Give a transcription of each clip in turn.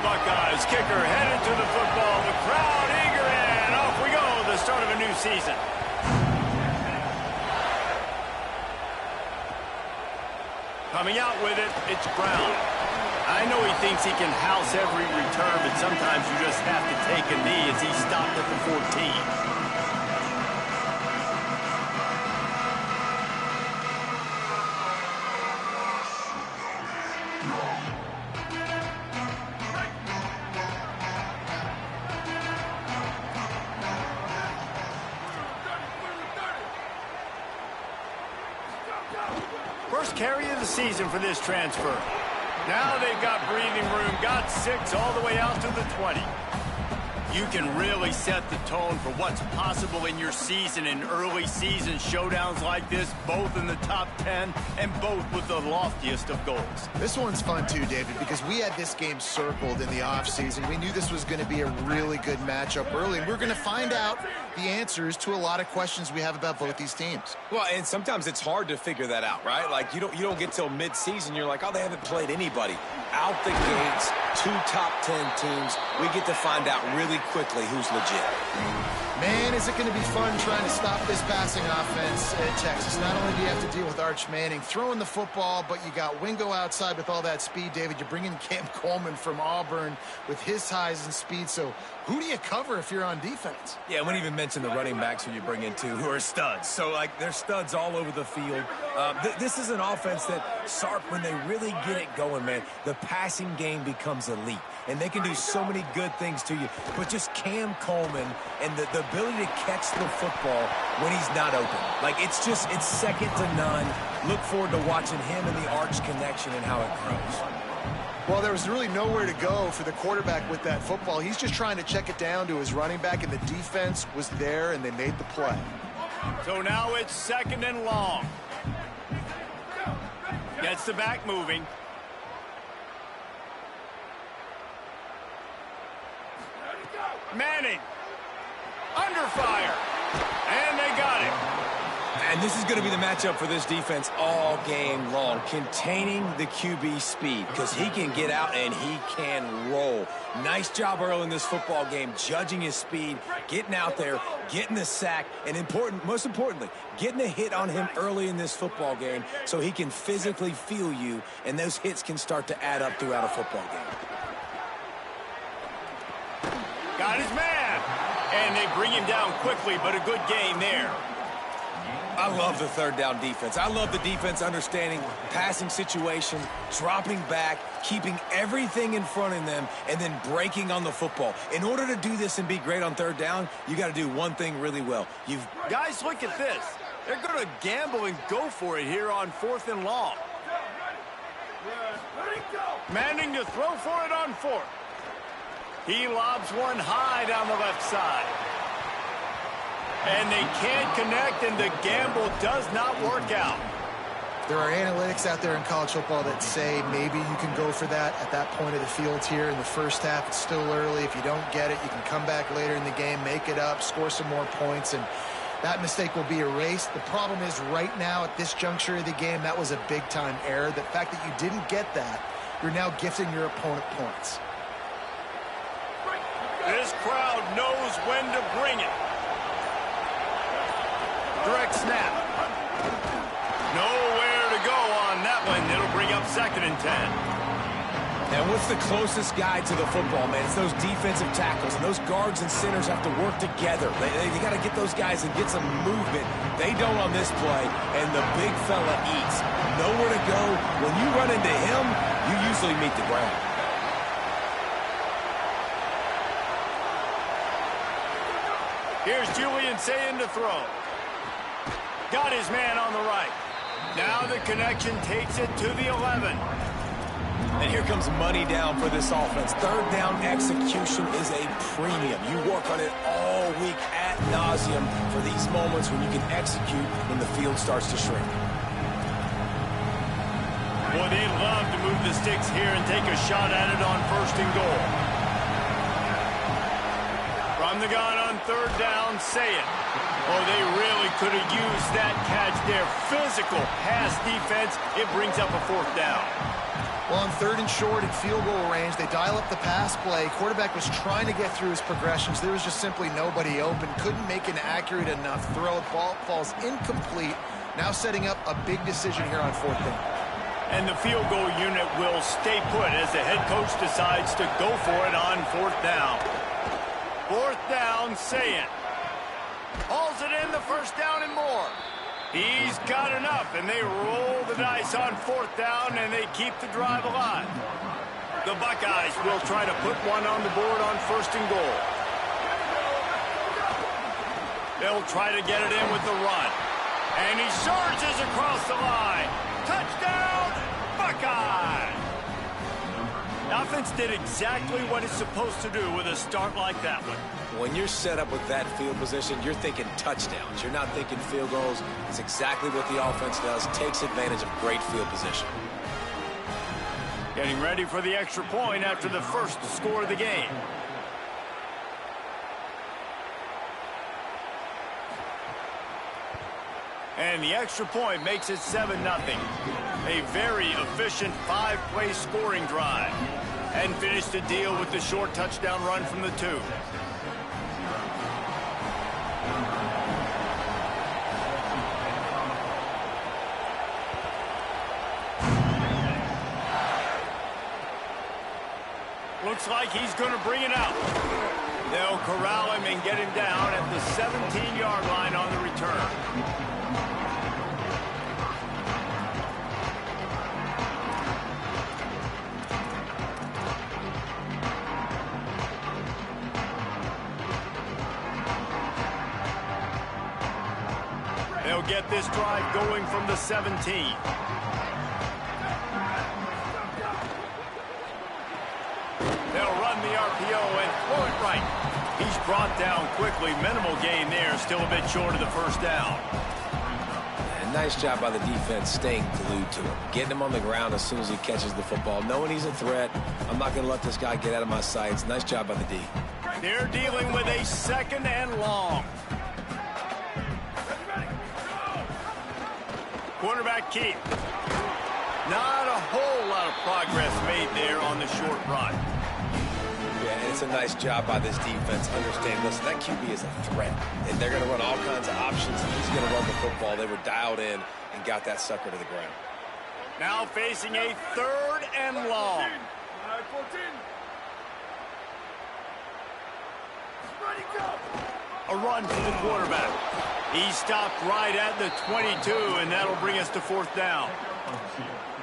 Buckeyes. Kicker headed to the football. The crowd eager, and off we go. The start of a new season. Coming out with it, it's Brown. I know he thinks he can house every return, but sometimes you just have to take a knee as he stopped at the 14. First carry of the season for this transfer. Now they've got breathing room, got 6 all the way out to the 20. You can really set the tone for what's possible in your season in early season showdowns like this, both in the top 10 and both with the loftiest of goals. This one's fun too, David, because we had this game circled in the offseason. We knew this was going to be a really good matchup early, and we're going to find out the answers to a lot of questions we have about both these teams. Well, and sometimes it's hard to figure that out, right? Like you don't get till mid-season, you're like, oh, they haven't played anybody. Out the gates, 2 top 10 teams, we get to find out really quickly who's legit. Man, is it going to be fun trying to stop this passing offense at Texas. Not only do you have to deal with Arch Manning throwing the football, but you got Wingo outside with all that speed, David. You bring in Cam Coleman from Auburn with his highs and speed. So who do you cover if you're on defense? Yeah, I wouldn't even mention the running backs who you bring in, too, who are studs. So, like, they're studs all over the field. This is an offense that, Sark, when they really get it going, man, the passing game becomes elite. And they can do so many good things to you. But just Cam Coleman and the ability to catch the football when he's not open. Like, it's second to none. Look forward to watching him and the Arch connection and how it grows. Well, there was really nowhere to go for the quarterback with that football. He's just trying to check it down to his running back, and the defense was there, and they made the play. So now it's second and long. Gets the back moving. Manning. Under fire. And they got him. And this is going to be the matchup for this defense all game long, containing the QB speed, because he can get out and he can roll. Nice job early in this football game, judging his speed, getting out there, getting the sack, and most importantly, getting a hit on him early in this football game so he can physically feel you, and those hits can start to add up throughout a football game. Got his man. And they bring him down quickly, but a good game there. I love the third down defense. I love the defense understanding passing situation, dropping back, keeping everything in front of them, and then breaking on the football. In order to do this and be great on third down, you got to do one thing really well. Guys, look at this. They're going to gamble and go for it here on 4th and long. Manning to throw for it on 4th. He lobs one high down the left side. And they can't connect, and the gamble does not work out. There are analytics out there in college football that say maybe you can go for that at that point of the field here in the first half. It's still early. If you don't get it, you can come back later in the game, make it up, score some more points, and that mistake will be erased. The problem is right now at this juncture of the game, that was a big-time error. The fact that you didn't get that, you're now gifting your opponent points. This crowd knows when to bring it. Direct snap. Nowhere to go on that one. It'll bring up 2nd and 10. And what's the closest guy to the football, man? It's those defensive tackles. And those guards and centers have to work together. They got to get those guys and get some movement. They don't on this play, and the big fella eats. Nowhere to go. When you run into him, you usually meet the ground. Here's Julian Sayin to throw. Got his man on the right. Now the connection takes it to the 11. And here comes money down for this offense. Third down execution is a premium. You work on it all week ad nauseum for these moments when you can execute when the field starts to shrink. Boy, they love to move the sticks here and take a shot at it on 1st and goal. From the gun on 3rd down, Sayin. Oh, they really could have used that catch there. Physical pass defense. It brings up a 4th down. Well, on 3rd and short at field goal range, they dial up the pass play. Quarterback was trying to get through his progressions. There was just simply nobody open. Couldn't make an accurate enough throw. Ball falls incomplete. Now setting up a big decision here on 4th down. And the field goal unit will stay put as the head coach decides to go for it on 4th down. 4th down, say it. Hauls it in, the 1st down and more. He's got enough, and they roll the dice on 4th down, and they keep the drive alive. The Buckeyes will try to put one on the board on 1st and goal. They'll try to get it in with the run. And he charges across the line. Touchdown, Buckeyes! The offense did exactly what it's supposed to do with a start like that one. When you're set up with that field position, you're thinking touchdowns. You're not thinking field goals. It's exactly what the offense does. Takes advantage of great field position. Getting ready for the extra point after the first score of the game. And the extra point makes it 7-0. A very efficient 5-play scoring drive. And finished the deal with the short touchdown run from the 2. Looks like he's going to bring it out. They'll corral him and get him down at the 17-yard line on the return. They'll get this drive going from the 17. They'll run the RPO and throw it right. He's brought down quickly. Minimal gain there. Still a bit short of the 1st down. And nice job by the defense staying glued to him. Getting him on the ground as soon as he catches the football. Knowing he's a threat. I'm not going to let this guy get out of my sights. Nice job by the D. They're dealing with a 2nd and long. Quarterback keep. Not a whole lot of progress made there on the short run. Yeah, and it's a nice job by this defense. Understand, listen, that QB is a threat. And they're going to run all kinds of options, and he's going to run the football. They were dialed in and got that sucker to the ground. Now facing a 3rd and long. A run from the quarterback. He stopped right at the 22, and that'll bring us to 4th down.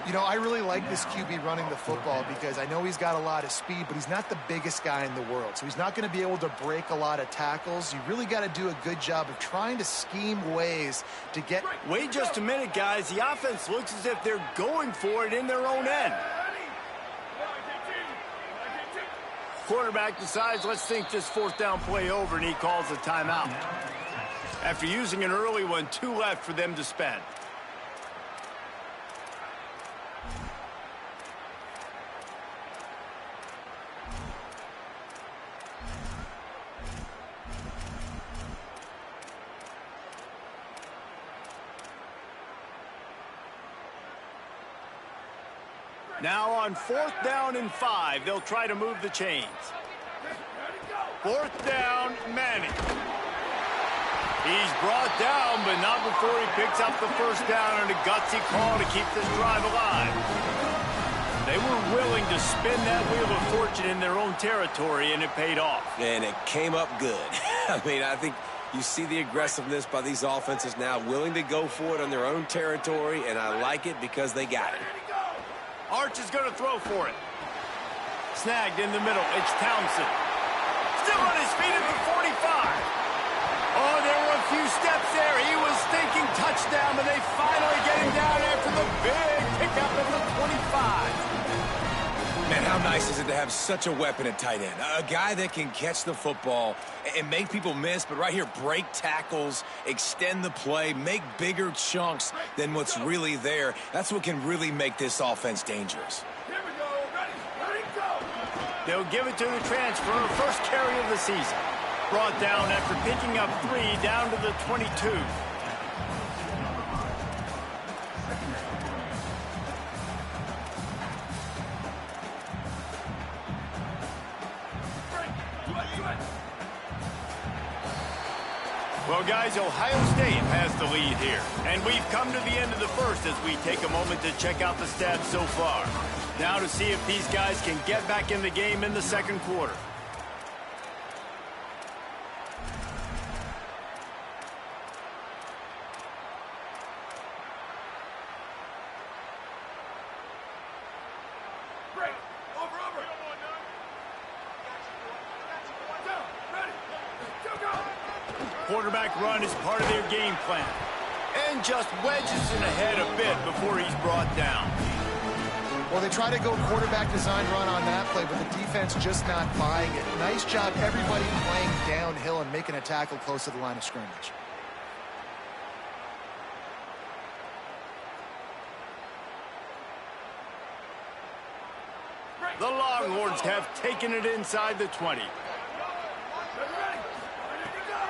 You know, I really like this QB running the football because I know he's got a lot of speed, but he's not the biggest guy in the world. So he's not going to be able to break a lot of tackles. You really got to do a good job of trying to scheme ways to get... Wait just a minute, guys. The offense looks as if they're going for it in their own end. Quarterback decides, let's think this 4th down play over, and he calls a timeout. After using an early one, 2 left for them to spend. Now on 4th down and 5, they'll try to move the chains. 4th down, Manning. He's brought down, but not before he picks up the 1st down and a gutsy call to keep this drive alive. They were willing to spin that wheel of fortune in their own territory, and it paid off. And it came up good. I mean, I think you see the aggressiveness by these offenses now, willing to go for it on their own territory, and I like it because they got it. Arch is going to throw for it. Snagged in the middle. It's Townsend. Still on his feet at the 45. Oh, there were a few steps there. He was thinking touchdown, but they finally get him down after the big pickup at the 25. Man, how nice is it to have such a weapon at tight end? A guy that can catch the football and make people miss, but right here, break tackles, extend the play, make bigger chunks than what's really there. That's what can really make this offense dangerous. Here we go. Ready, go. They'll give it to the transfer, first carry of the season. brought down after picking up 3 down to the 22. Well, guys, Ohio State has the lead here. And we've come to the end of the first as we take a moment to check out the stats so far. Now to see if these guys can get back in the game in the second quarter. Quarterback run is part of their game plan. And just wedges it ahead a bit before he's brought down. Well, they try to go quarterback design run on that play, but the defense just not buying it. Nice job, everybody playing downhill and making a tackle close to the line of scrimmage. The Longhorns have taken it inside the 20.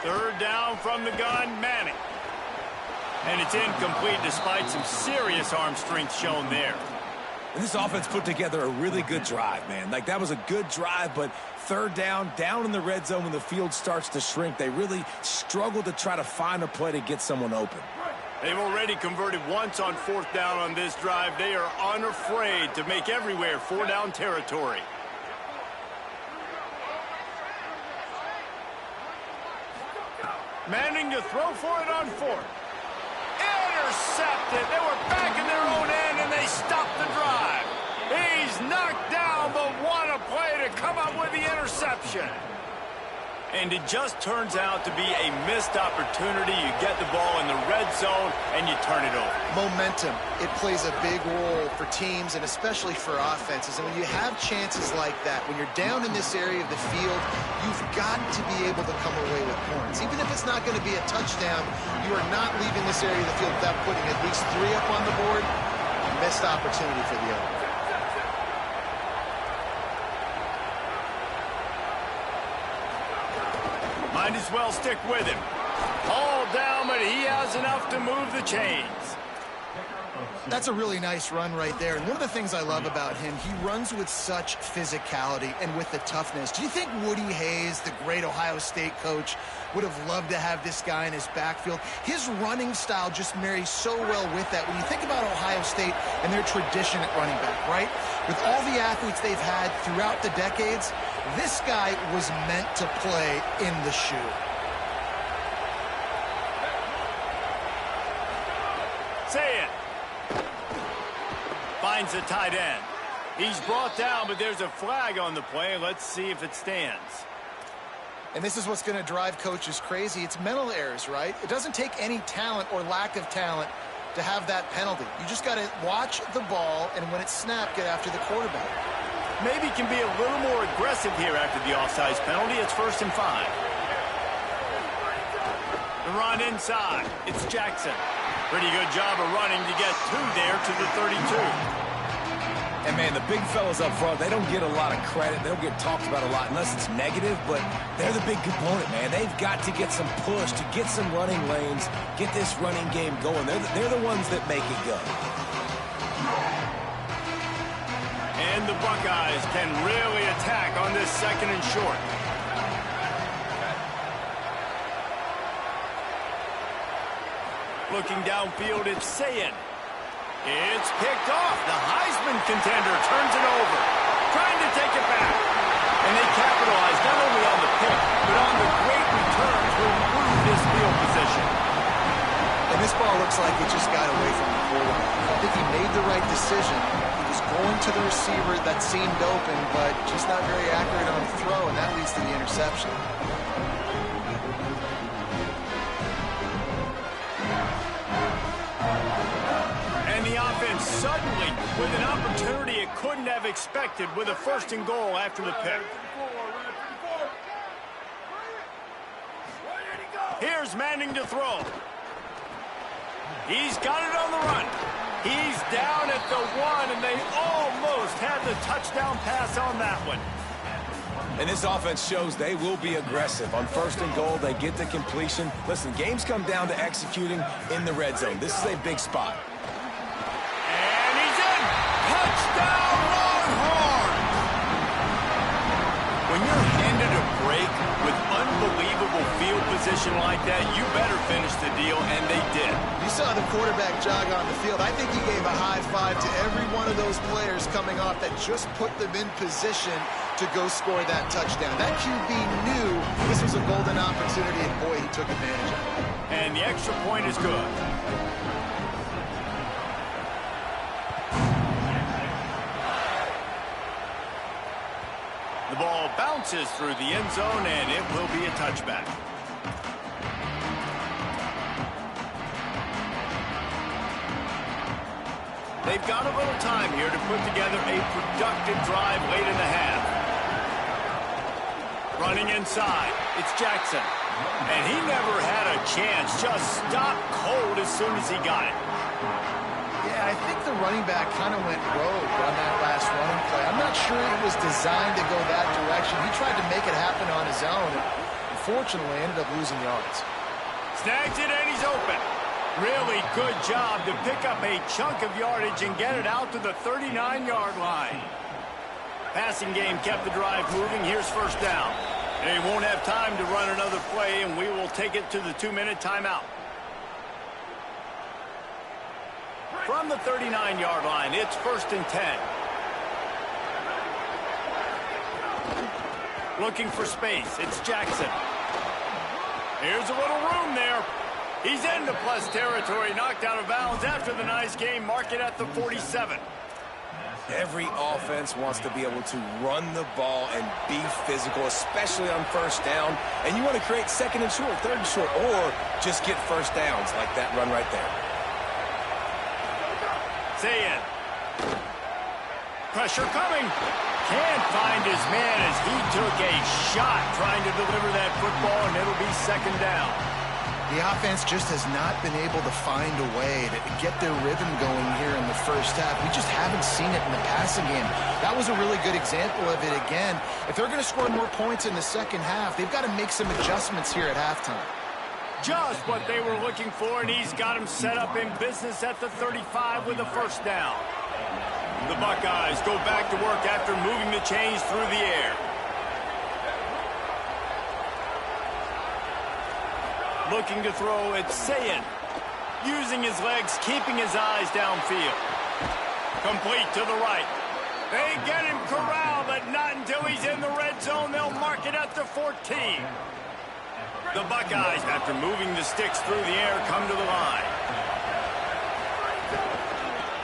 Third down from the gun, Manning. And it's incomplete despite some serious arm strength shown there. And this offense put together a really good drive, man. Like, that was a good drive, but third down in the red zone when the field starts to shrink, they really struggle to try to find a play to get someone open. They've already converted once on fourth down on this drive. They are unafraid to make everywhere four-down territory. Manning to throw for it on fourth. Intercepted. They were back in their own end, and they stopped the drive. He's knocked down, but what a play to come up with the interception. And it just turns out to be a missed opportunity. You get the ball in the red zone, and you turn it over. Momentum. It plays a big role for teams and especially for offenses. And when you have chances like that, when you're down in this area of the field, you've got to be able to come away with points. Even if it's not going to be a touchdown, you are not leaving this area of the field without putting at least 3 up on the board. Missed opportunity for the other. Might as well stick with him. All down, but he has enough to move the chains. That's a really nice run right there. And one of the things I love about him, he runs with such physicality and with the toughness. Do you think Woody Hayes, the great Ohio State coach, would have loved to have this guy in his backfield? His running style just marries so well with that. When you think about Ohio State and their tradition at running back, right? With all the athletes they've had throughout the decades, this guy was meant to play in the shoe. Say it. Finds the tight end. He's brought down, but there's a flag on the play. Let's see if it stands. And this is what's going to drive coaches crazy. It's mental errors, right? It doesn't take any talent or lack of talent to have that penalty. You just got to watch the ball, and when it's snapped, get after the quarterback. Maybe can be a little more aggressive here after the offsides penalty. It's 1st and 5. The run inside. It's Jackson. Pretty good job of running to get 2 there to the 32. And, man, the big fellas up front, they don't get a lot of credit. They don't get talked about a lot unless it's negative, but they're the big component, man. They've got to get some push, to get some running lanes, get this running game going. They're the ones that make it go. And the Buckeyes can really attack on this 2nd and short. Looking downfield, it's Sayin. It's picked off. The Heisman contender turns it over. Trying to take it back. And they capitalize not only on the pick, but on the great return to improve this field position. And this ball looks like it just got away from the quarterback. I think he made the right decision. He was going to the receiver that seemed open, but just not very accurate on the throw, and that leads to the interception. Suddenly, with an opportunity it couldn't have expected with a 1st and goal after the pick. Here's Manning to throw. He's got it on the run. He's down at the 1, and they almost had the touchdown pass on that one. And this offense shows they will be aggressive. On 1st and goal, they get the completion. Listen, games come down to executing in the red zone. This is a big spot. And he's in! Touchdown, Longhorns! When you're handed a break with unbelievable field position like that, you better finish the deal, and they did. You saw the quarterback jog on the field. I think he gave a high five to every one of those players coming off that just put them in position to go score that touchdown. That QB knew this was a golden opportunity, and boy, he took advantage of it. And the extra point is good. The ball bounces through the end zone, and it will be a touchback. They've got a little time here to put together a productive drive late in the half. Running inside, it's Jackson. And he never had a chance, just stopped cold as soon as he got it. Yeah, I think the running back kind of went rogue on that last running play. I'm not sure it was designed to go that direction. He tried to make it happen on his own, and unfortunately ended up losing yards. Snags it, and he's open. Really good job to pick up a chunk of yardage and get it out to the 39-yard line. Passing game kept the drive moving. Here's 1st down. They won't have time to run another play, and we will take it to the 2-minute timeout. From the 39-yard line, it's 1st and 10. Looking for space. It's Jackson. Here's a little room there. He's into plus territory, knocked out of bounds after the nice game. Mark it at the 47. Every offense wants to be able to run the ball and be physical, especially on 1st down. And you want to create 2nd and short, 3rd and short, or just get 1st downs like that run right there. Zayin. Pressure coming. Can't find his man as he took a shot trying to deliver that football, and it'll be 2nd down. The offense just has not been able to find a way to get their rhythm going here in the 1st half. We just haven't seen it in the passing game. That was a really good example of it again. If they're going to score more points in the 2nd half, they've got to make some adjustments here at halftime. Just what they were looking for, and he's got him set up in business at the 35 with a 1st down. The Buckeyes go back to work after moving the chains through the air. Looking to throw, it's Zayin. Using his legs, keeping his eyes downfield. Complete to the right. They get him corralled, but not until he's in the red zone. They'll mark it at the 14. The Buckeyes, after moving the sticks through the air, come to the line.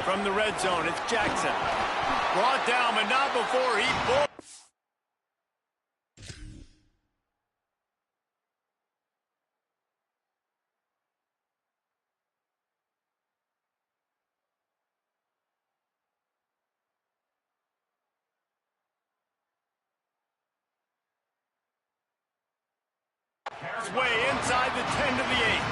From the red zone, it's Jackson. Brought down, but not before he bulls. Way inside the 10 to the 8.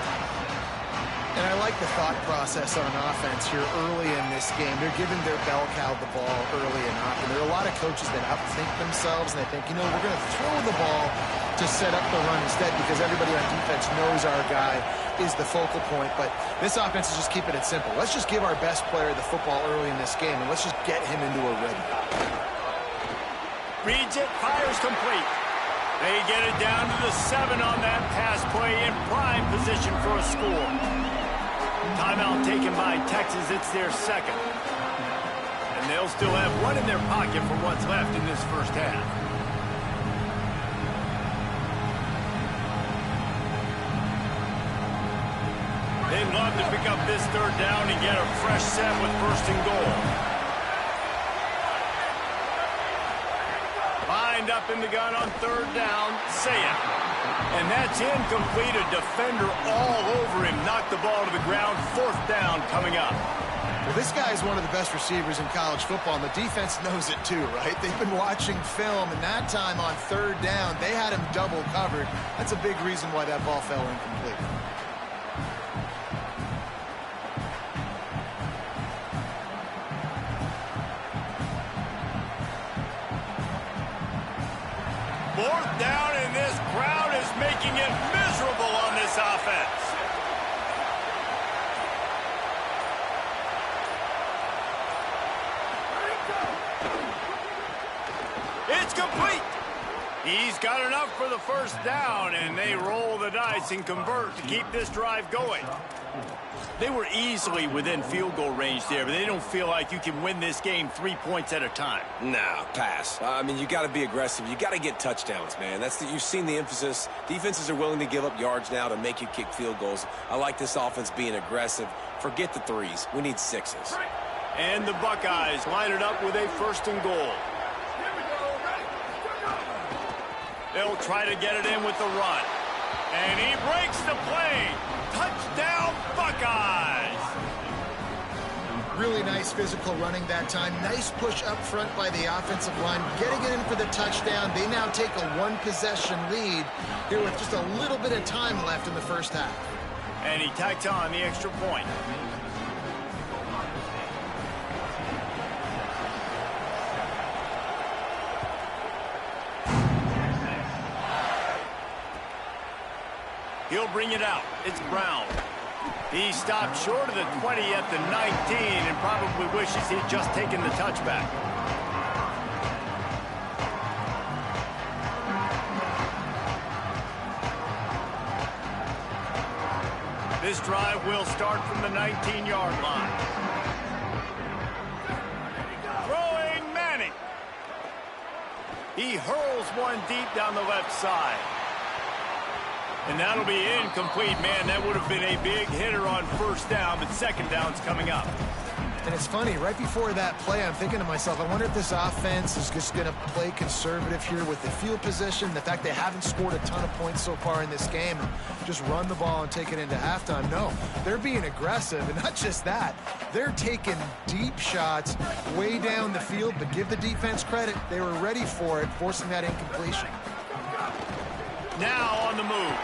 And I like the thought process on offense here early in this game. They're giving their bell cow the ball early and often. There are a lot of coaches that outthink themselves, and they think, you know, we're going to throw the ball to set up the run instead because everybody on defense knows our guy is the focal point. But this offense is just keeping it simple. Let's just give our best player the football early in this game, and let's just get him into a rhythm. Reads it, fires complete. They get it down to the 7 on that pass play in prime position for a score. Timeout taken by Texas. It's their 2nd. And they'll still have one in their pocket for what's left in this 1st half. They'd love to pick up this 3rd down and get a fresh set with 1st and goal. Lined up in the gun on 3rd down, Zayin. And that's incomplete. A defender all over him. Knocked the ball to the ground. 4th down coming up. Well, this guy is one of the best receivers in college football, and the defense knows it too, right? They've been watching film, and that time on 3rd down, they had him double covered. That's a big reason why that ball fell incomplete. 4th down, and this crowd is making it miserable on this offense. It's complete. He's got enough for the 1st down, and they roll the dice and convert to keep this drive going. They were easily within field goal range there, but they don't feel like you can win this game 3 points at a time. Nah, pass. I mean, you got to be aggressive. You got to get touchdowns, man. You've seen the emphasis. Defenses are willing to give up yards now to make you kick field goals. I like this offense being aggressive. Forget the 3s. We need 6s. And the Buckeyes line it up with a 1st and goal. They'll try to get it in with the run. And he breaks the play. Touchdown, Buckeyes! Really nice physical running that time. Nice push up front by the offensive line. Getting it in for the touchdown. They now take a 1-possession lead here with just a little bit of time left in the 1st half. And he tacked on the extra point. He'll bring it out. It's Brown. He stopped short of the 20 at the 19 and probably wishes he'd just taken the touchback. This drive will start from the 19-yard line. Throwing Manning. He hurls one deep down the left side. And that'll be incomplete. Man, that would have been a big hitter on 1st down, but 2nd down's coming up. And it's funny, right before that play, I'm thinking to myself, I wonder if this offense is just going to play conservative here with the field position, the fact they haven't scored a ton of points so far in this game, and just run the ball and take it into halftime. No, they're being aggressive, and not just that, they're taking deep shots way down the field, but give the defense credit. They were ready for it, forcing that incompletion. Now on the move.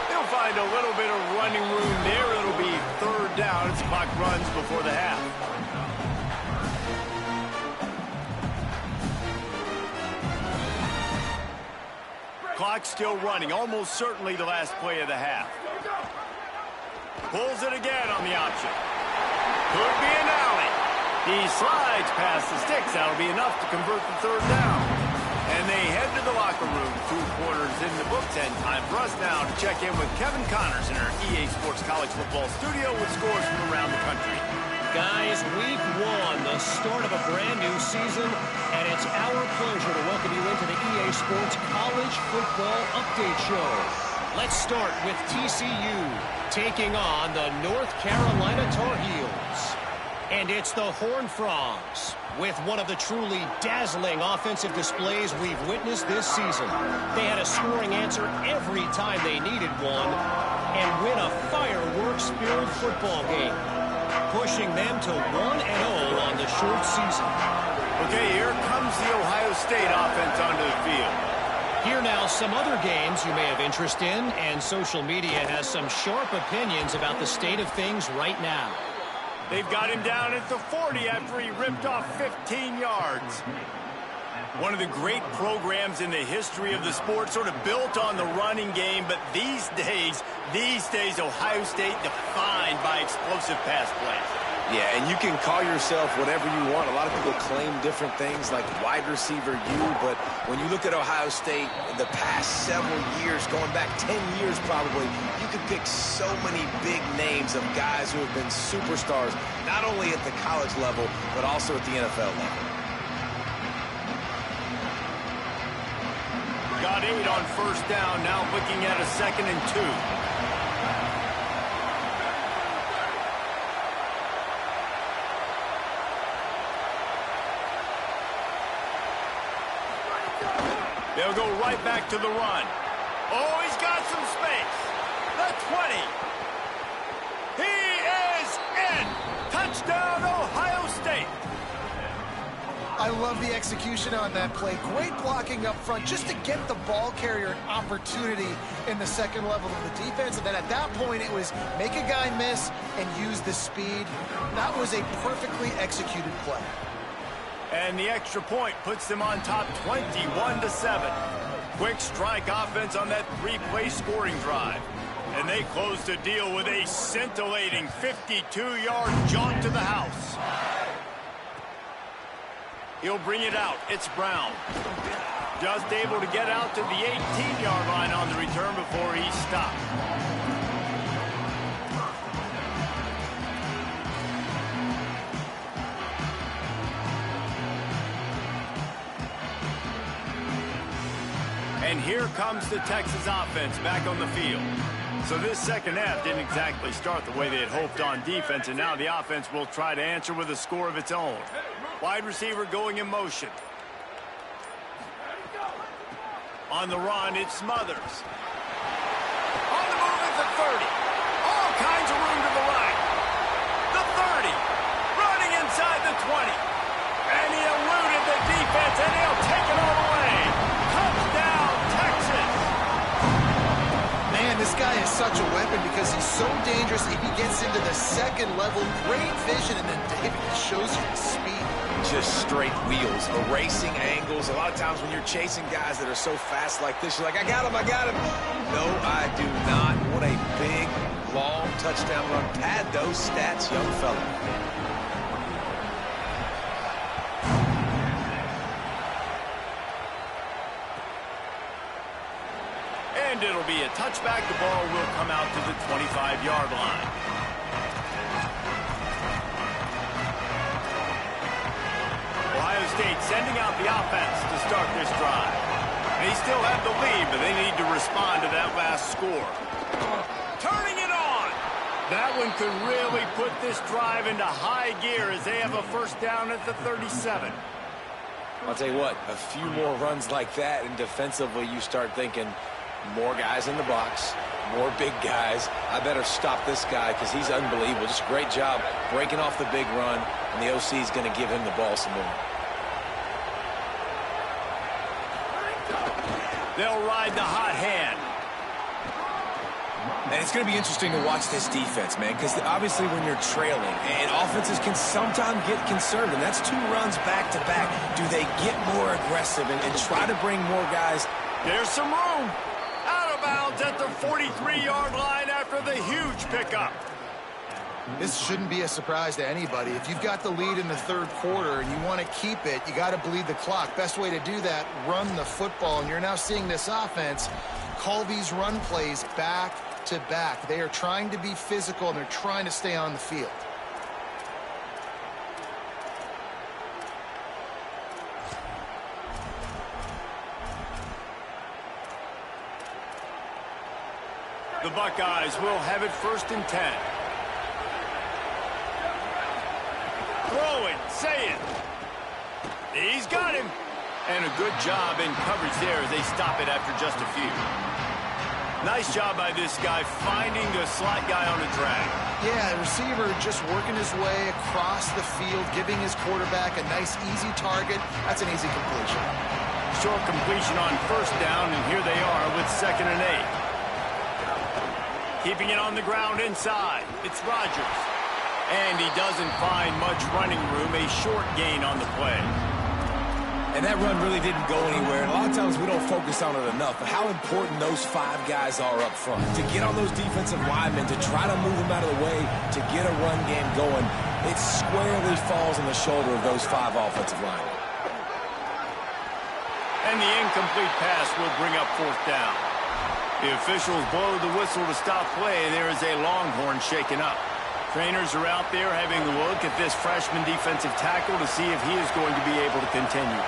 They'll find a little bit of running room there. It'll be 3rd down as the clock runs before the half. Clock still running, almost certainly the last play of the half. Pulls it again on the option. Could be an alley. He slides past the sticks. That'll be enough to convert the 3rd down. And they head to the locker room. 2 quarters in the books, and time for us now to check in with Kevin Connors in our EA Sports College Football studio with scores from around the country. Guys, week 1, the start of a brand new season, and it's our pleasure to welcome you into the EA Sports College Football Update Show. Let's start with TCU taking on the North Carolina Tar Heels. And it's the Horned Frogs with one of the truly dazzling offensive displays we've witnessed this season. They had a scoring answer every time they needed one and win a fireworks-filled football game, pushing them to 1-0 on the short season. Okay, here comes the Ohio State offense onto the field. Here now some other games you may have interest in, and social media has some sharp opinions about the state of things right now. They've got him down at the 40 after he ripped off 15 yards. One of the great programs in the history of the sport, sort of built on the running game, but these days, Ohio State defined by explosive pass plays. Yeah, and you can call yourself whatever you want. A lot of people claim different things like wide receiver U, but when you look at Ohio State, the past several years, going back 10 years probably, you could pick so many big names of guys who have been superstars, not only at the college level, but also at the NFL level. Got 8 on 1st down, now looking at a 2nd and 2. They'll go right back to the run. Oh, he's got some space. The 20. He is in. Touchdown, Ohio State. I love the execution on that play. Great blocking up front just to get the ball carrier an opportunity in the 2nd level of the defense. And then at that point, it was make a guy miss and use the speed. That was a perfectly executed play. And the extra point puts them on top 21-7. Quick strike offense on that 3-play scoring drive. And they close the deal with a scintillating 52-yard jaunt to the house. He'll bring it out. It's Brown. Just able to get out to the 18-yard line on the return before he stopped. And here comes the Texas offense back on the field. So this second half didn't exactly start the way they had hoped on defense, and now the offense will try to answer with a score of its own. Wide receiver going in motion. On the run, it's Smothers. On the move at the 30. All kinds of room to the right. The 30. Running inside the 20. And he eluded the defense, and he'll take it all the way. Touchdown, Texas. Man, this guy is such a weapon because he's so dangerous. If he gets into the second level, great vision, and then David shows you his speed. Just straight wheels, erasing angles. A lot of times when you're chasing guys that are so fast like this, you're like, I got him, I got him. No, I do not. What a big, long touchdown run. Pad those stats, young fella. And it'll be a touchback. The ball will come out to the 25-yard line. Ohio State sending out the offense to start this drive. They still have the lead, but they need to respond to that last score. Turning it on. That one could really put this drive into high gear as they have a first down at the 37. I'll tell you what, a few more runs like that, and defensively you start thinking more guys in the box, more big guys. I better stop this guy because he's unbelievable. Just a great job breaking off the big run, and the OC is going to give him the ball some more. They'll ride the hot hand. And it's going to be interesting to watch this defense, man, because obviously when you're trailing, and offenses can sometimes get concerned, and that's 2 runs back-to-back. Do they get more aggressive and try to bring more guys? There's some room. Out of bounds at the 43-yard line after the huge pickup. This shouldn't be a surprise to anybody. If you've got the lead in the third quarter and you want to keep it, you got to bleed the clock. Best way to do that, run the football. And you're now seeing this offense call these run plays back to back. They are trying to be physical, and they're trying to stay on the field. The Buckeyes will have it 1st and 10. Throwing, say it. He's got him. And a good job in coverage there as they stop it after just a few. Nice job by this guy finding the slot guy on a drag. Yeah, the receiver just working his way across the field, giving his quarterback a nice, easy target. That's an easy completion. Short completion on 1st down, and here they are with 2nd and 8. Keeping it on the ground inside. It's Rodgers. And he doesn't find much running room, a short gain on the play. And that run really didn't go anywhere. And a lot of times we don't focus on it enough, but how important those 5 guys are up front. To get on those defensive linemen, to try to move them out of the way, to get a run game going, it squarely falls on the shoulder of those 5 offensive linemen. And the incomplete pass will bring up 4th down. The officials blow the whistle to stop play. There is a Longhorn shaken up. Trainers are out there having a look at this freshman defensive tackle to see if he is going to be able to continue.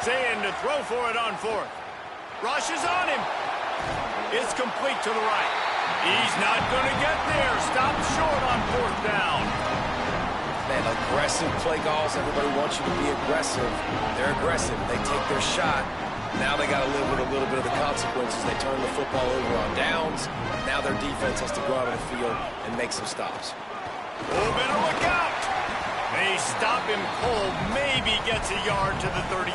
Saying to throw for it on 4th. Rush is on him. It's complete to the right. He's not going to get there. Stop short on 4th down. Man, aggressive play calls. Everybody wants you to be aggressive. They're aggressive. They take their shot. Now they got to live with a little bit of the consequences. They turn the football over on downs. Now their defense has to go out on the field and make some stops. Oh, better look out. They stop him cold. Maybe gets a yard to the 34.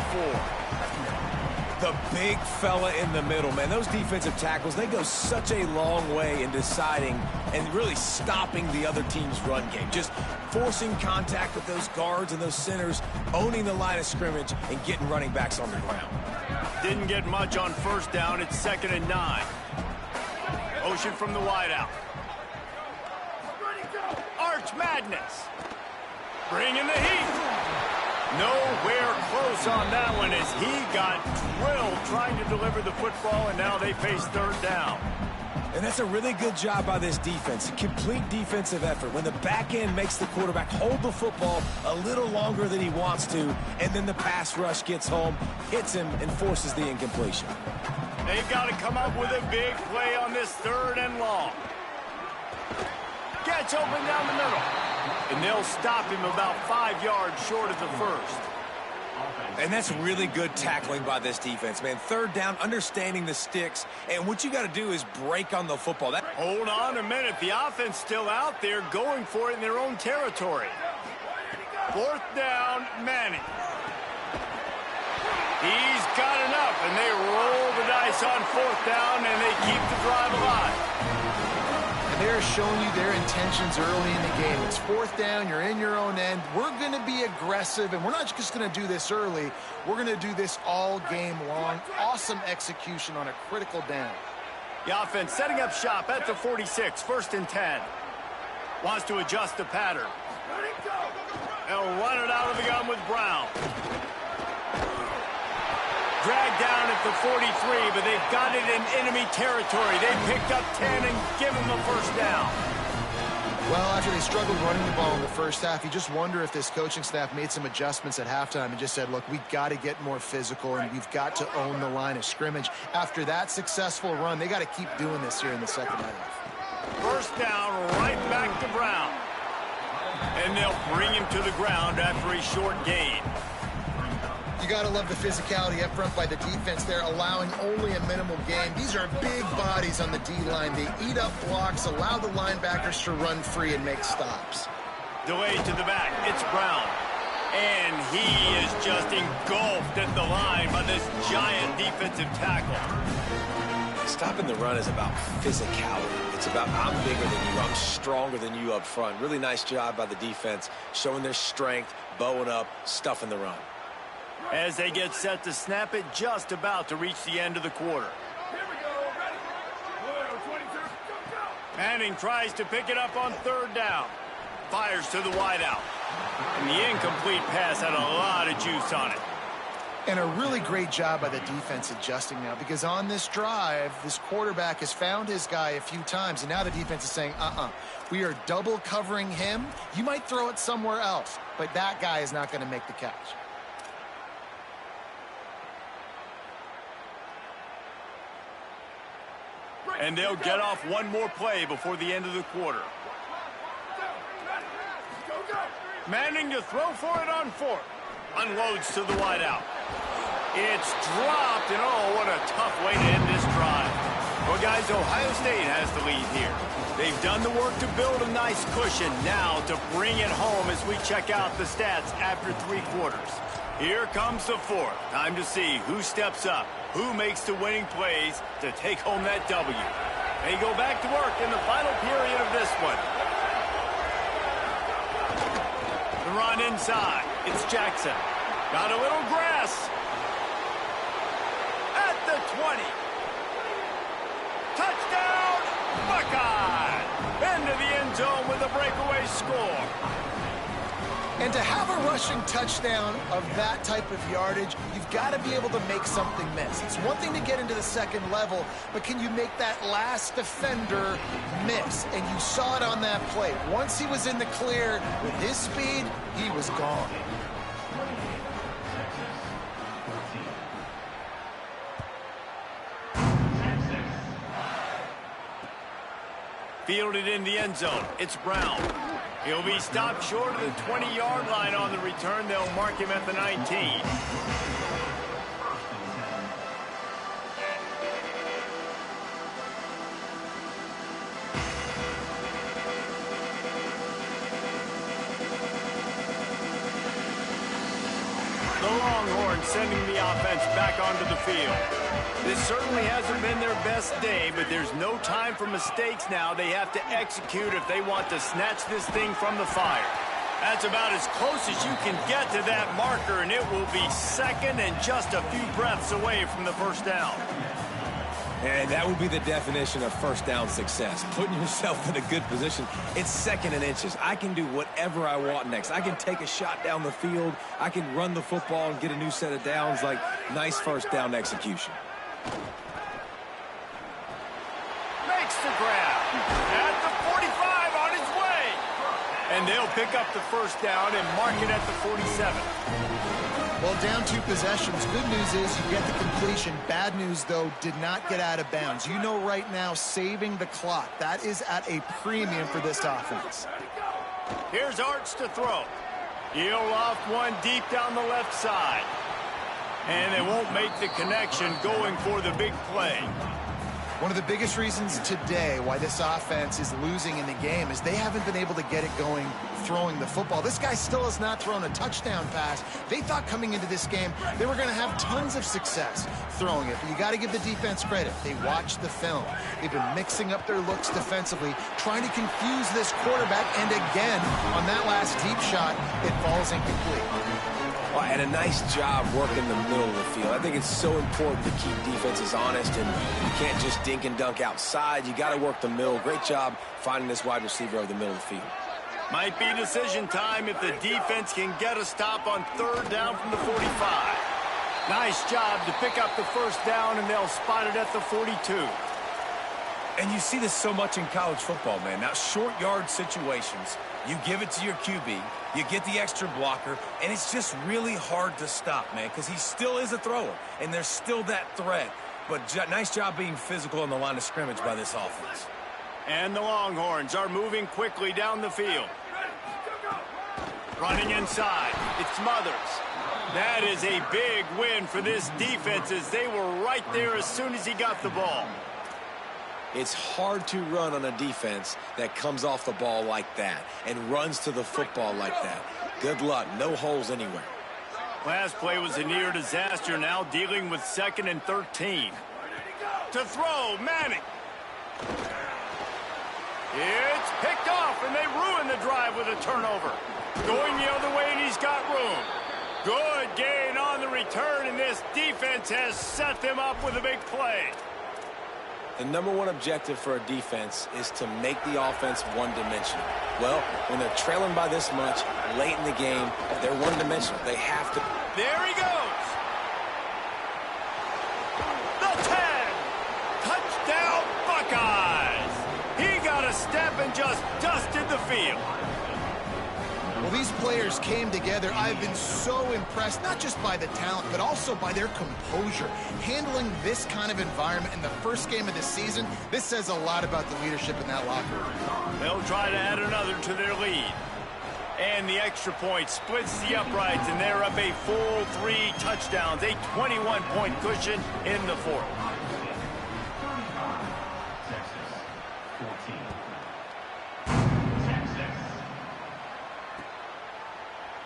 The big fella in the middle, man. Those defensive tackles, they go such a long way in deciding and really stopping the other team's run game. Just forcing contact with those guards and those centers, owning the line of scrimmage, and getting running backs on the ground. Didn't get much on first down. It's 2nd and 9. Motion from the wideout. Arch Madness. Bringing the heat. Nowhere close on that one as he got drilled trying to deliver the football, and now they face 3rd down. And that's a really good job by this defense. A complete defensive effort. When the back end makes the quarterback hold the football a little longer than he wants to, and then the pass rush gets home, hits him, and forces the incompletion. They've got to come up with a big play on this 3rd and long. Gets open down the middle. And they'll stop him about 5 yards short of the first. And that's really good tackling by this defense, man. 3rd down, understanding the sticks. And what you got to do is break on the football. Hold on a minute. The offense still out there going for it in their own territory. 4th down, Manning. He's got enough, and they roll the dice on 4th down, and they keep the drive alive. They're showing you their intentions early in the game. It's 4th down. You're in your own end. We're going to be aggressive, and we're not just going to do this early. We're going to do this all game long. Awesome execution on a critical down. The offense setting up shop at the 46, 1st and 10. Wants to adjust the pattern. They'll run it out of the gun with Brown. Dragged down at the 43, but they've got it in enemy territory. They picked up 10 and give them a 1st down. Well, after they struggled running the ball in the first half, you just wonder if this coaching staff made some adjustments at halftime and just said, look, we've got to get more physical and we've got to own the line of scrimmage. After that successful run, they got to keep doing this here in the second half. 1st down, right back to Brown. And they'll bring him to the ground after a short gain. You got to love the physicality up front by the defense there, allowing only a minimal gain. These are big bodies on the D-line. They eat up blocks, allow the linebackers to run free and make stops. Delayed to the back. It's Brown. And he is just engulfed at the line by this giant defensive tackle. Stopping the run is about physicality. It's about I'm bigger than you, I'm stronger than you up front. Really nice job by the defense, showing their strength, bowing up, stuffing the run. As they get set to snap it, just about to reach the end of the quarter. Manning tries to pick it up on 3rd down. Fires to the wideout. And the incomplete pass had a lot of juice on it. And a really great job by the defense adjusting now, because on this drive, this quarterback has found his guy a few times, and now the defense is saying, we are double covering him. You might throw it somewhere else, but that guy is not going to make the catch. And they'll get off one more play before the end of the quarter. Manning to throw for it on 4th. Unloads to the wideout. It's dropped, and oh, what a tough way to end this drive. Well, guys, Ohio State has the lead here. They've done the work to build a nice cushion. Now to bring it home as we check out the stats after 3 quarters. Here comes the 4th. Time to see who steps up, who makes the winning plays to take home that W. They go back to work in the final period of this one. The run inside. It's Jackson. Got a little grass. At the 20. Touchdown, Buckeye! Into the end zone with a breakaway score. And to have a rushing touchdown of that type of yardage, you've got to be able to make something miss. It's one thing to get into the second level, but can you make that last defender miss? And you saw it on that play. Once he was in the clear with his speed, he was gone. Fielded in the end zone. It's Brown. He'll be stopped short of the 20-yard line on the return. They'll mark him at the 19. The Longhorns sending the offense back onto the field. This certainly hasn't been their best day, but there's no time for mistakes now. They have to execute if they want to snatch this thing from the fire. That's about as close as you can get to that marker, and it will be second and just a few breaths away from the first down. And that would be the definition of first down success. Putting yourself in a good position. It's second and inches. I can do whatever I want next. I can take a shot down the field. I can run the football and get a new set of downs. Like, nice first down execution. Makes the grab. At the 45 on his way. And they'll pick up the first down and mark it at the 47. Well, down 2 possessions. Good news is you get the completion. Bad news, though, did not get out of bounds. You know right now, saving the clock. That is at a premium for this offense. Here's Arch to throw. He'll loft one deep down the left side. And they won't make the connection going for the big play. One of the biggest reasons today why this offense is losing in the game is they haven't been able to get it going throwing the football. This guy still has not thrown a touchdown pass. They thought coming into this game they were going to have tons of success throwing it, but you got to give the defense credit. They watched the film. They've been mixing up their looks defensively, trying to confuse this quarterback, and again, on that last deep shot, it falls incomplete. And a nice job working the middle of the field. I think it's so important to keep defenses honest, and you can't just dink and dunk outside. You got to work the middle. Great job finding this wide receiver over the middle of the field. Might be decision time if the defense can get a stop on third down from the 45. Nice job to pick up the first down, and they'll spot it at the 42. And you see this so much in college football, man. Now, short yard situations, you give it to your QB, you get the extra blocker, and it's just really hard to stop, man, because he still is a thrower, and there's still that threat. But nice job being physical on the line of scrimmage by this offense. And the Longhorns are moving quickly down the field. Running inside, it's Smothers. That is a big win for this defense as they were right there as soon as he got the ball. It's hard to run on a defense that comes off the ball like that and runs to the football like that. Good luck. No holes anywhere. Last play was a near disaster, now dealing with 2nd and 13. To throw, Manning. It's picked off, and they ruin the drive with a turnover. Going the other way, and he's got room. Good gain on the return, and this defense has set them up with a big play. The number one objective for a defense is to make the offense one-dimensional. Well, when they're trailing by this much late in the game, they're one-dimensional. They have to. There he goes. The 10. Touchdown, Buckeyes. He got a step and just dusted the field. Well, these players came together. I've been so impressed, not just by the talent, but also by their composure. Handling this kind of environment in the first game of the season, this says a lot about the leadership in that locker room. They'll try to add another to their lead. And the extra point splits the uprights, and they're up a full 3 touchdowns, a 21-point cushion in the fourth.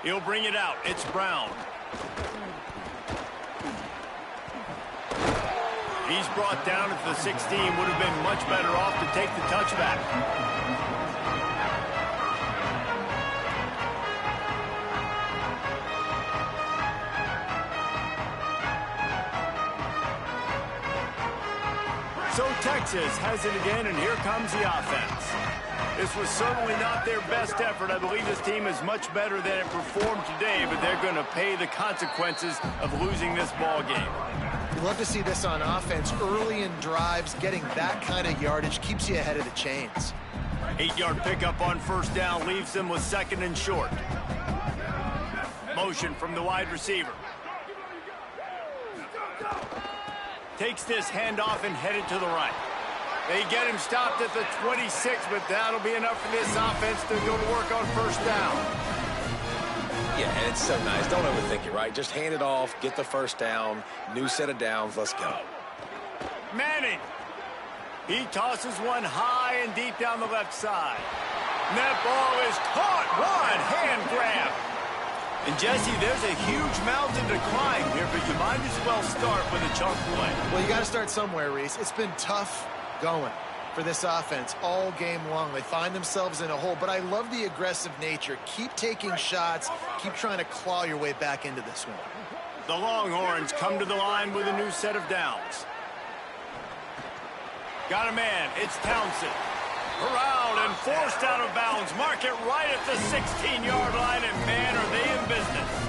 He'll bring it out. It's Brown. He's brought down at the 16. Would have been much better off to take the touchback. So Texas has it again, and here comes the offense. This was certainly not their best effort. I believe this team is much better than it performed today, but they're going to pay the consequences of losing this ball game. You love to see this on offense. Early in drives, getting that kind of yardage keeps you ahead of the chains. 8-yard pickup on first down leaves them with 2nd and short. Motion from the wide receiver. Takes this handoff and headed to the right. They get him stopped at the 26, but that'll be enough for this offense to go to work on first down. Yeah, and it's so nice. Don't overthink it, right? Just hand it off, get the first down, new set of downs, let's go. Manning. He tosses one high and deep down the left side. And that ball is caught. One hand grab. And Jesse, there's a huge mountain to climb here, but you might as well start with a chunk play. Well, you got to start somewhere, Reese. It's been tough going for this offense all game long. They find themselves in a hole, but I love the aggressive nature. Keep taking shots. Keep trying to claw your way back into this one. The Longhorns come to the line with a new set of downs. Got a man. It's Townsend. Corralled and forced out of bounds. Mark it right at the 16-yard line, and man, are they in business.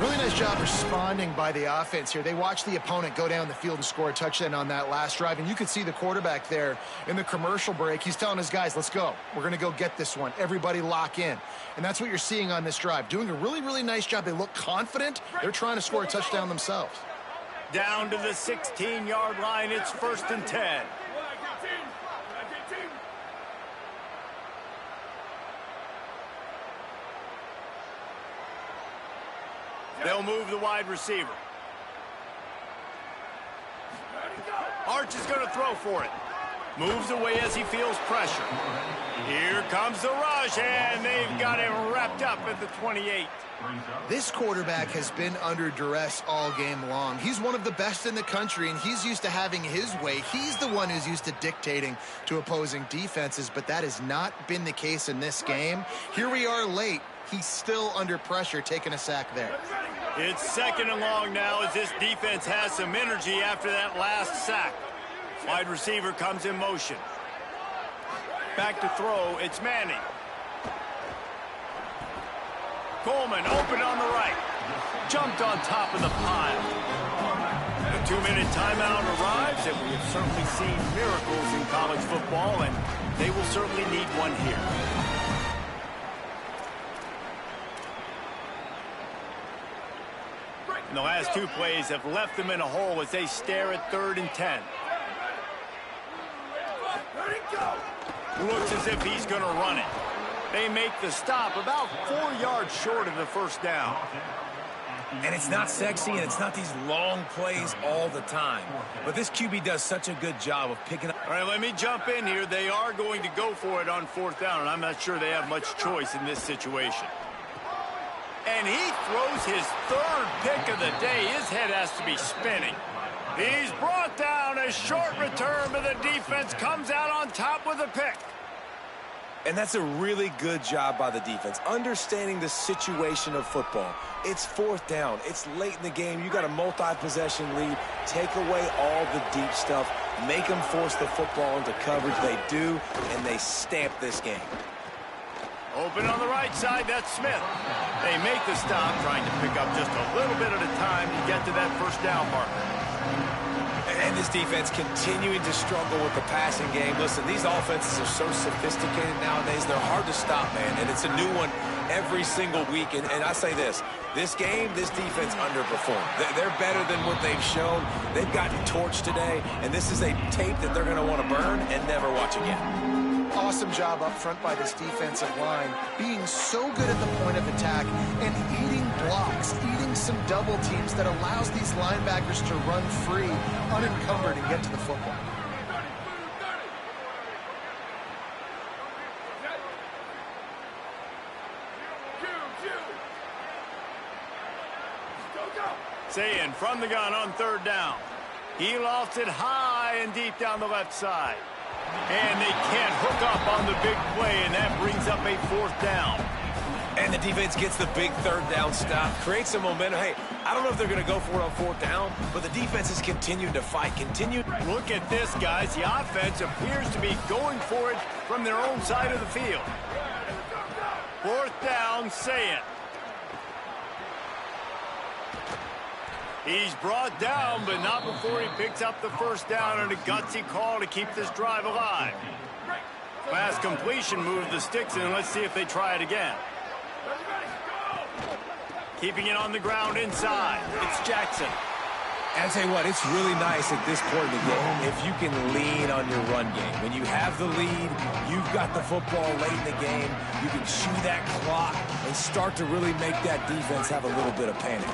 Really nice job responding by the offense here. They watched the opponent go down the field and score a touchdown on that last drive, and you could see the quarterback there in the commercial break. He's telling his guys, let's go. We're going to go get this one. Everybody lock in. And that's what you're seeing on this drive. Doing a really, really nice job. They look confident. They're trying to score a touchdown themselves. Down to the 16-yard line. It's 1st and 10. They'll move the wide receiver. Arch is going to throw for it. Moves away as he feels pressure. Here comes the rush, and they've got him wrapped up at the 28. This quarterback has been under duress all game long. He's one of the best in the country, and he's used to having his way. He's the one who's used to dictating to opposing defenses, but that has not been the case in this game. Here we are late. He's still under pressure, taking a sack there. It's 2nd and long now as this defense has some energy after that last sack. Wide receiver comes in motion. Back to throw, it's Manning. Coleman open on the right. Jumped on top of the pile. The 2-minute timeout arrives, and we have certainly seen miracles in college football, and they will certainly need one here. And the last 2 plays have left them in a hole as they stare at 3rd and 10. Looks as if he's going to run it. They make the stop about 4 yards short of the first down. And it's not sexy, and it's not these long plays all the time. But this QB does such a good job of picking up. All right, let me jump in here. They are going to go for it on 4th down, and I'm not sure they have much choice in this situation. And he throws his 3rd pick of the day. His head has to be spinning. He's brought down. A short return, but the defense comes out on top with a pick. And that's a really good job by the defense, understanding the situation of football. It's 4th down. It's late in the game. You got a multi-possession lead. Take away all the deep stuff. Make them force the football into coverage. They do, and they stamp this game. Open on the right side, that's Smith. They make the stop, trying to pick up just a little bit at a time to get to that 1st down marker. And this defense continuing to struggle with the passing game. Listen, these offenses are so sophisticated nowadays. They're hard to stop, man. And it's a new one every single week. And I say this game, this defense underperformed. They're better than what they've shown. They've gotten torched today. And this is a tape that they're going to want to burn and never watch again. Awesome job up front by this defensive line, being so good at the point of attack and eating blocks, eating some double teams that allows these linebackers to run free, unencumbered, and get to the football. Sayin from the gun on 3rd down. He lofts it high and deep down the left side. And they can't hook up on the big play, and that brings up a 4th down. And the defense gets the big 3rd down stop, creates some momentum. Hey, I don't know if they're going to go for it on 4th down, but the defense has continued to fight, Look at this, guys. The offense appears to be going for it from their own side of the field. 4th down, Sayin. He's brought down, but not before he picks up the 1st down, and a gutsy call to keep this drive alive. Last completion moved the sticks in. Let's see if they try it again. Keeping it on the ground inside. It's Jackson. And I tell you what, it's really nice at this point in the game if you can lean on your run game. When you have the lead, you've got the football late in the game, you can chew that clock and start to really make that defense have a little bit of panic.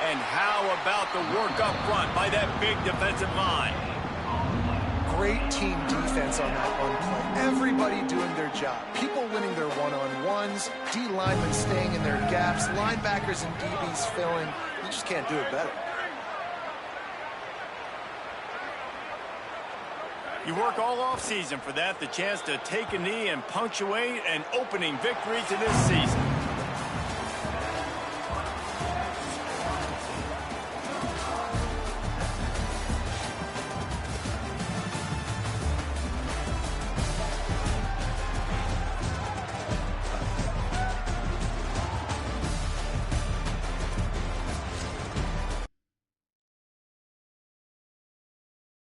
And how about the work up front by that big defensive line? great team defense on that one play. Everybody doing their job. People winning their one-on-ones, D linemen staying in their gaps, linebackers and DBs filling. You just can't do it better. You work all off season for that, the chance to take a knee and punctuate an opening victory to this season.